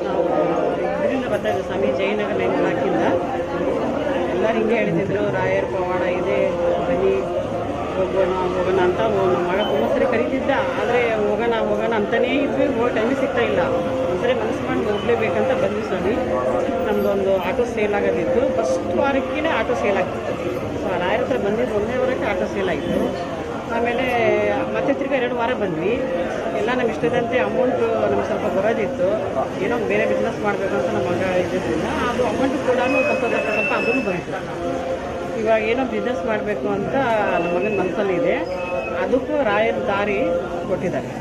ನಾವು ಇದರಿಂದ ಬರ್ತಾ ಇದ್ವಿ ಸ್ವಾಮಿ ಜಯನಗರ ಲೈನ್ ಹಾಕಿಂದ. ಎಲ್ಲರೂ ಹಿಂಗೆ ಹೇಳ್ತಿದ್ರು, ರಾಯರ ಪವಾಡ ಇದೆ, ಬನ್ನಿ ಹೋಗೋಣ ಅಂತ. ನಮ್ಮ ಮಗ ತುಂಬ ಸರಿ ಕರೀತಿದ್ದ, ಆದರೆ ಹೋಗೋಣ ಅಂತಲೇ ಇದ್ವಿ, ಹೋಗೋ ಟೈಮಿಗೆ ಸಿಗ್ತಾ ಇಲ್ಲ. ಒಂದ್ಸರಿ ಮನಸ್ಸು ಮಾಡಿ ಹೋಗಲೇಬೇಕಂತ ಬಂದ್ವಿ ಸ್ವಾಮಿ. ನಮ್ಮದೊಂದು ಆಟೋ ಸೇಲ್ ಆಗೋದಿತ್ತು, ಫಸ್ಟ್ ವಾರಕ್ಕೇ ಆಟೋ ಸೇಲ್ ಆಗ್ತಿತ್ತು. ಸೊ ರಾಯರ ಹತ್ರ ಬಂದಿದ್ದು 1ನೇ ವಾರಕ್ಕೆ ಆಟೋ ಸೇಲ್ ಆಯಿತು. ಆಮೇಲೆ ಮತ್ತೆ ತಿರ್ಗಿ 2 ವಾರ ಬಂದ್ವಿ. ಎಲ್ಲ ನಮ್ಮ ಇಷ್ಟದಂತೆ ಅಮೌಂಟು ನಮ್ಗೆ ಸ್ವಲ್ಪ ಬರೋದಿತ್ತು. ಏನೋ ಬೇರೆ ಬಿಸ್ನೆಸ್ ಮಾಡಬೇಕು ಅಂತ ನಮ್ಮ ಮಗ ಇದ್ದಿದ್ದರಿಂದ ಅದು ಅಮೌಂಟು ಕೂಡ ಸ್ವಲ್ಪ ಅದನ್ನು ಬಂತು. ಇವಾಗ ಏನೋ ಬಿಸ್ನೆಸ್ ಮಾಡಬೇಕು ಅಂತ ನಮ್ಮ ಮಗನ ಮನಸ್ಸಲ್ಲಿ ಇದೆ. ಅದಕ್ಕೂ ರಾಯರ ದಾರಿ ಕೊಟ್ಟಿದ್ದಾರೆ.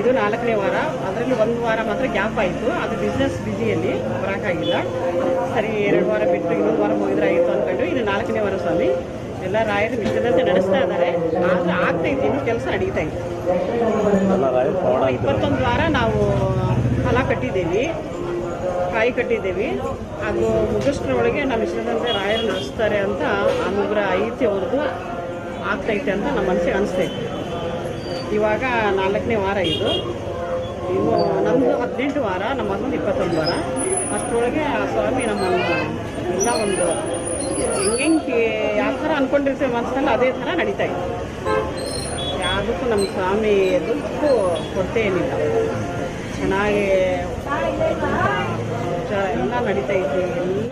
ಇದು 4ನೇ ವಾರ. ಅದರಲ್ಲಿ 1 ವಾರ ಮಾತ್ರ ಗ್ಯಾಪ್ ಆಯಿತು. ಅದು ಬಿಸ್ನೆಸ್ ಬ್ಯುಸಿಯಲ್ಲಿ ಬರೋಕ್ಕಾಗಿಲ್ಲ. ಸರಿ 2 ವಾರ ಬಿಟ್ಟು ಇನ್ನೊಂದು ವಾರ ಮುಗಿದ್ರೆ ಆಯಿತು ಅಂದ್ಕೊಂಡು ಇದು 4ನೇ ವಾರ ಸ್ವಾಮಿ. ಎಲ್ಲ ರಾಯರು ಇಷ್ಟದಂತೆ ನಡೆಸ್ತಾ ಇದ್ದಾರೆ. ಆದರೆ ಆಗ್ತಾಯಿತ್ತು, ಇನ್ನೂ ಕೆಲಸ ನಡೀತಾ ಇತ್ತು. 21 ವಾರ ನಾವು ಫಲ ಕಟ್ಟಿದ್ದೀವಿ, ಕಾಯಿ ಕಟ್ಟಿದ್ದೀವಿ. ಅದು ಮುಗಿಸ್ಟ್ರೊಳಗೆ ನಮ್ಮ ಇಷ್ಟದಂತೆ ರಾಯರು ನಡೆಸ್ತಾರೆ ಅಂತ ಅನುಗ್ರಹ ಐತಿ, ಅವ್ರದ್ದು ಆಗ್ತೈತೆ ಅಂತ ನಮ್ಮ ಮನಸ್ಸಿಗೆ ಅನಿಸ್ತೈತೆ. ಇವಾಗ 4ನೇ ವಾರ ಇದು. ಇನ್ನು ನಮ್ಮದು 18 ವಾರ, ನಮ್ಮ ಮಗನ 21 ವಾರ. ಅಷ್ಟರೊಳಗೆ ಆ ಸ್ವಾಮಿ ನಮ್ಮನ್ನು ಎಲ್ಲ ಒಂದು ಹೆಂಗೆ ಯಾವ ಥರ ಅಂದ್ಕೊಂಡಿರ್ತೀವಿ ಮನಸ್ಸಲ್ಲಿ ಅದೇ ಥರ ನಡೀತಾ ಇದೆ. ಯಾವುದಕ್ಕೂ ನಮ್ಮ ಸ್ವಾಮಿ ದುಡ್ಡು ಕೊರತೆ ಏನಿಲ್ಲ, ಚೆನ್ನಾಗಿ ಎಲ್ಲ ನಡೀತಾ ಇದ್ದೀವಿ.